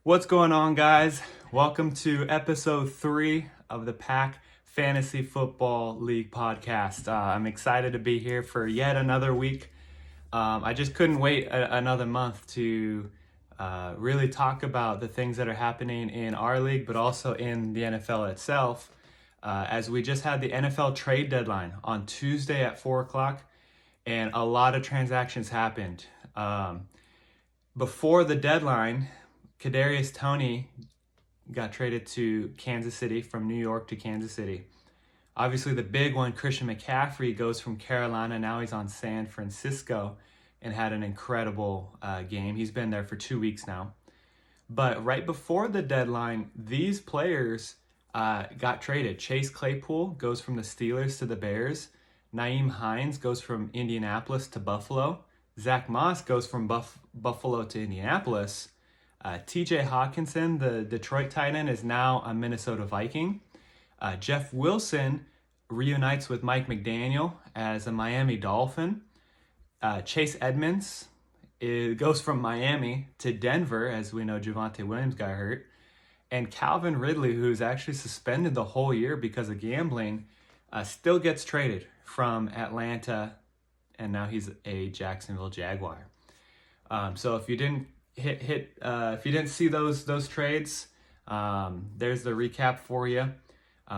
What's going on, guys? Welcome to episode 3 of the PACK Fantasy Football League podcast. I'm excited to be here for yet another week. I just couldn't wait another month to really talk about the things that are happening in our league, but also in the NFL itself, as we just had the NFL trade deadline on Tuesday at 4 o'clock, and a lot of transactions happened. Before the deadline, Kadarius Toney got traded to Kansas City from New York to Kansas City. Obviously, the big one, Christian McCaffrey, goes from Carolina. Now he's on San Francisco and had an incredible game. He's been there for 2 weeks now. But right before the deadline, these players got traded. Chase Claypool goes from the Steelers to the Bears. Nyheim Hines goes from Indianapolis to Buffalo. Zach Moss goes from Buffalo to Indianapolis. TJ Hawkinson, the Detroit tight end, is now a Minnesota Viking. Jeff Wilson reunites with Mike McDaniel as a Miami Dolphin. Chase Edmonds goes from Miami to Denver, as we know Javonte Williams got hurt. And Calvin Ridley, who's actually suspended the whole year because of gambling, still gets traded from Atlanta, and now he's a Jacksonville Jaguar. So if you didn't if you didn't see those trades, there's the recap for you.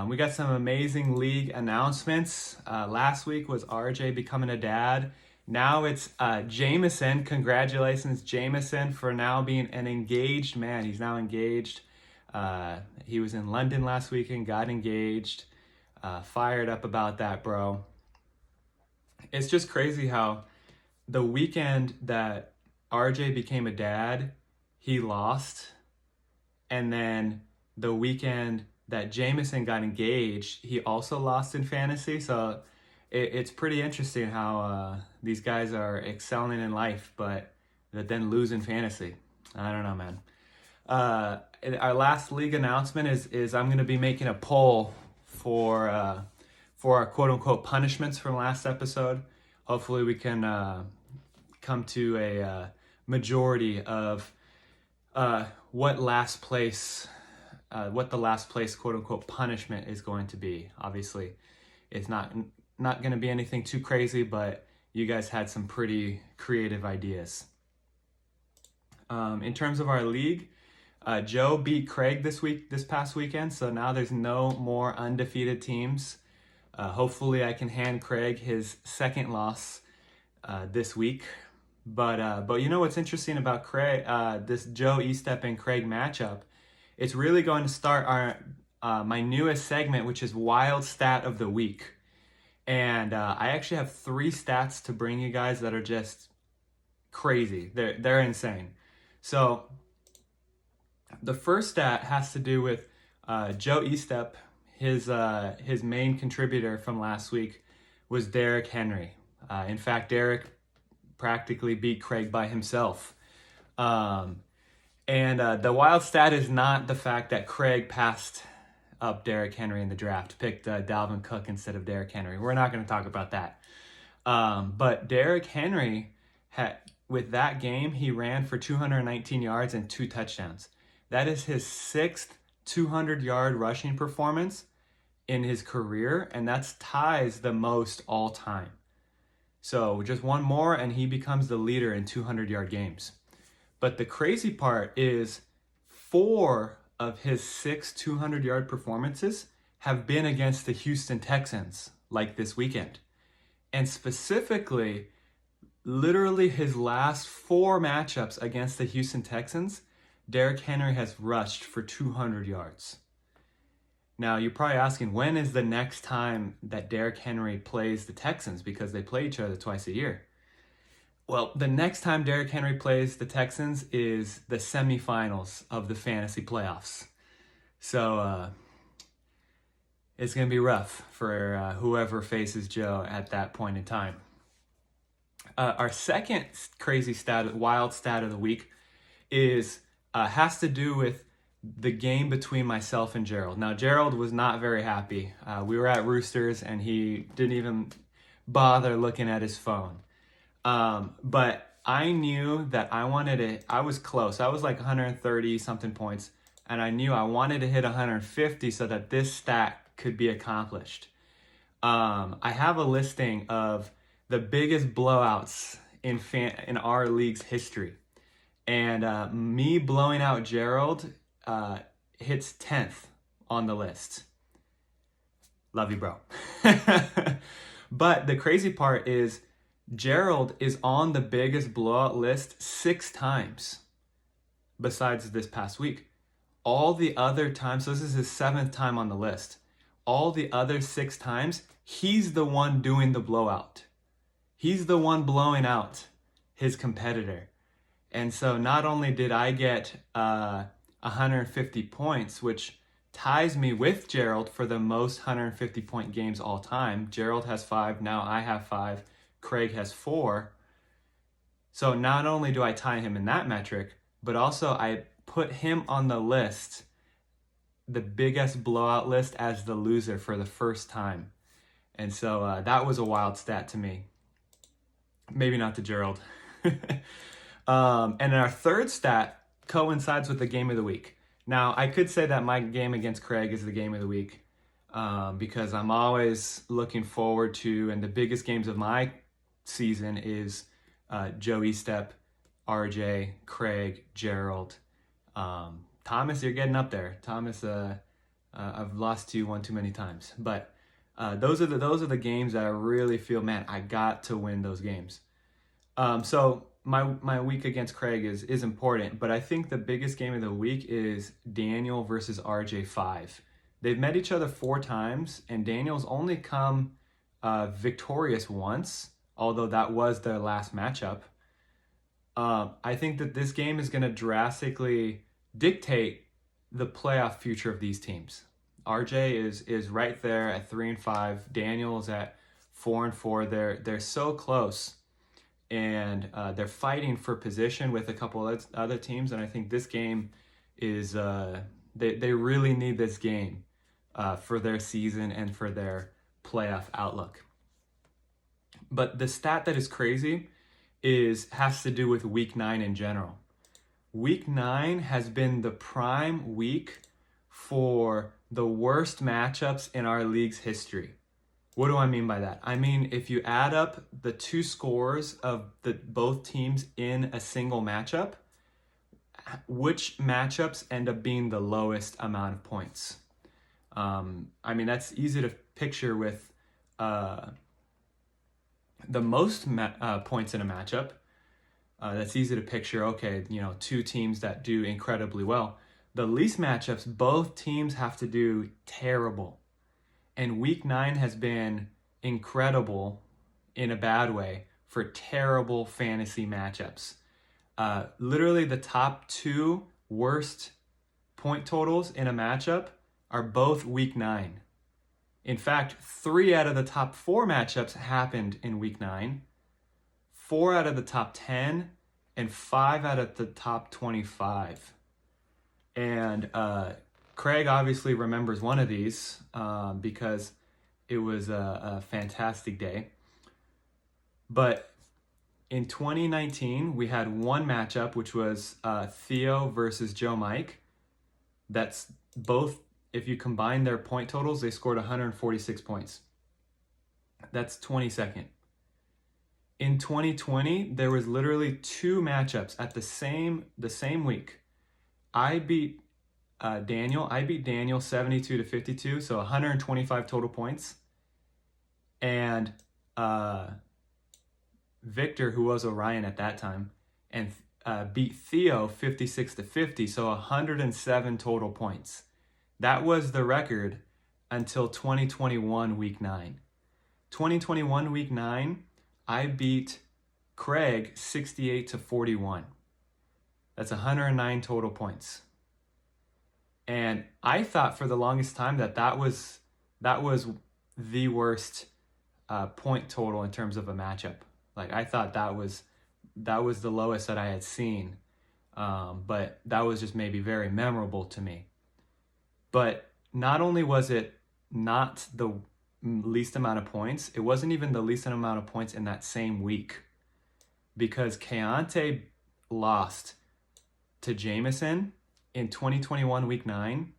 We got some amazing league announcements. Last week was RJ becoming a dad. Now it's Jameson. Congratulations, Jameson, for now being an engaged man. He's now engaged. He was in London last weekend, got engaged. Fired up about that, bro. It's just crazy how the weekend that RJ became a dad, he lost. And then the weekend that Jameson got engaged, he also lost in fantasy. So it's pretty interesting how these guys are excelling in life, but then lose in fantasy. I don't know, man. Our last league announcement is I'm going to be making a poll for our quote-unquote punishments from last episode. Hopefully we can come to a majority of what the last place quote-unquote punishment is going to be. Obviously, it's not going to be anything too crazy, but you guys had some pretty creative ideas. In terms of our league, Joe beat Craig this past weekend, so now there's no more undefeated teams. Hopefully I can hand Craig his second loss this week. But you know what's interesting about Craig, this Joe Estep and Craig matchup? It's really going to start my newest segment, which is Wild Stat of the Week. And I actually have 3 stats to bring you guys that are just crazy. They're insane. So the first stat has to do with Joe Estep. His main contributor from last week was Derrick Henry. In fact, Derrick practically beat Craig by himself. And the wild stat is not the fact that Craig passed up Derrick Henry in the draft, picked Dalvin Cook instead of Derrick Henry. We're not going to talk about that. But Derrick Henry, with that game, he ran for 219 yards and 2 touchdowns. That is his 6th 200-yard rushing performance in his career, and that's ties the most all time. So just one more and he becomes the leader in 200-yard games. But the crazy part is 4 of his 6 200-yard performances have been against the Houston Texans, like this weekend. And specifically, literally his last 4 matchups against the Houston Texans, Derrick Henry has rushed for 200 yards. Now, you're probably asking, when is the next time that Derrick Henry plays the Texans? Because they play each other twice a year. Well, the next time Derrick Henry plays the Texans is the semifinals of the fantasy playoffs. So it's going to be rough for whoever faces Joe at that point in time. Our second crazy stat, wild stat of the week, has to do with the game between myself and Gerald. Now, Gerald was not very happy. We were at Roosters and he didn't even bother looking at his phone. But I knew that I was close. I was like 130 something points, and I knew I wanted to hit 150 so that this stat could be accomplished. I have a listing of the biggest blowouts in our league's history. And me blowing out Gerald hits 10th on the list. Love you, bro. But the crazy part is Gerald is on the biggest blowout list 6 times besides this past week. All the other times, so this is his 7th time on the list. All the other 6 times, he's the one doing the blowout. He's the one blowing out his competitor. And so not only did I get 150 points, which ties me with Gerald for the most 150 point games all time. Gerald has 5, now I have 5, Craig has 4. So not only do I tie him in that metric, but also I put him on the list, the biggest blowout list, as the loser for the first time. And so that was a wild stat to me. Maybe not to Gerald. And our third stat coincides with the game of the week. Now, I could say that my game against Craig is the game of the week because I'm always looking forward to, and the biggest games of my season is Joe Estep, RJ, Craig, Gerald. Thomas, you're getting up there. Thomas, I've lost to you one too many times. But those are the games that I really feel, man, I got to win those games. So my week against Craig is important, but I think the biggest game of the week is Daniel versus RJ5. They've met each other 4 times, and Daniel's only come victorious once, although that was their last matchup. I think that this game is going to drastically dictate the playoff future of these teams. RJ is right there at 3-5. Daniel is at 4-4. They're so close. And they're fighting for position with a couple of other teams, and I think this game is they really need this game for their season and for their playoff outlook. But the stat that is crazy has to do with Week 9 in general. Week 9 has been the prime week for the worst matchups in our league's history. What do I mean by that? I mean, if you add up the 2 scores of both teams in a single matchup, which matchups end up being the lowest amount of points? I mean, that's easy to picture with the most points in a matchup. That's easy to picture, okay, 2 teams that do incredibly well. The least matchups, both teams have to do terrible. And Week 9 has been incredible in a bad way for terrible fantasy matchups. Literally the top 2 worst point totals in a matchup are both Week 9. In fact, 3 out of the top 4 matchups happened in Week 9, 4 out of the top 10, and 5 out of the top 25. And Craig obviously remembers one of these because it was a fantastic day. But in 2019, we had one matchup, which was Theo versus Joe Mike. That's both, if you combine their point totals, they scored 146 points. That's 22nd. In 2020, there was literally 2 matchups at the same week. I beat Daniel 72-52, so 125 total points. And Victor, who was Orion at that time, and beat Theo 56-50, so 107 total points. That was the record until 2021 Week 9. 2021 Week 9, I beat Craig 68-41. That's 109 total points. And I thought for the longest time that was the worst point total in terms of a matchup. Like, I thought that was the lowest that I had seen. But that was just maybe very memorable to me. But not only was it not the least amount of points, it wasn't even the least amount of points in that same week. because Keontae lost to Jameson in 2021 week 9,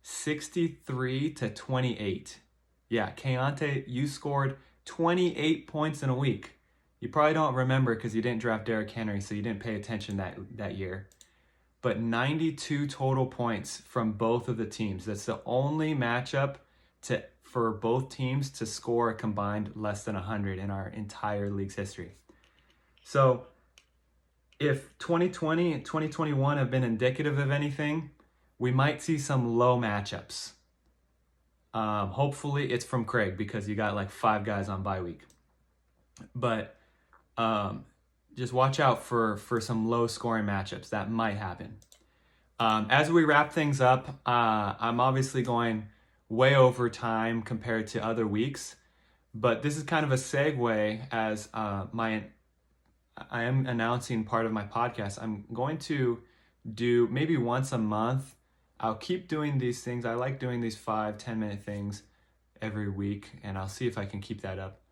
63-28. Yeah, Keontae, you scored 28 points in a week. You probably don't remember because you didn't draft Derrick Henry, so you didn't pay attention that year. But 92 total points from both of the teams. That's the only matchup for both teams to score a combined less than 100 in our entire league's history. So if 2020 and 2021 have been indicative of anything, we might see some low matchups. Hopefully it's from Craig because you got like 5 guys on bye week. But just watch out for some low scoring matchups. That might happen. As we wrap things up, I'm obviously going way over time compared to other weeks, but this is kind of a segue as I am announcing part of my podcast. I'm going to do maybe once a month. I'll keep doing these things. I like doing these 5-10 minute things every week, and I'll see if I can keep that up.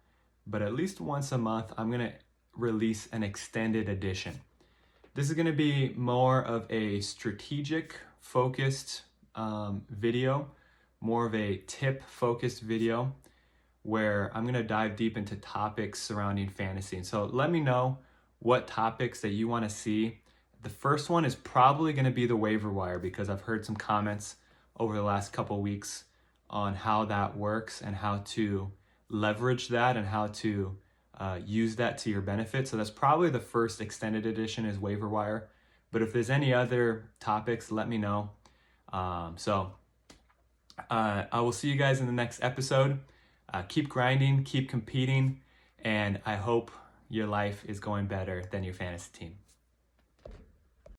But at least once a month, I'm going to release an extended edition. This is going to be more of a strategic focused video, more of a tip focused video where I'm going to dive deep into topics surrounding fantasy. And so let me know what topics that you want to see. The first one is probably going to be the waiver wire because I've heard some comments over the last couple weeks on how that works and how to leverage that and how to use that to your benefit. So that's probably the first extended edition is waiver wire. But if there's any other topics, let me know. I will see you guys in the next episode. Keep grinding, keep competing, and I hope your life is going better than your fantasy team.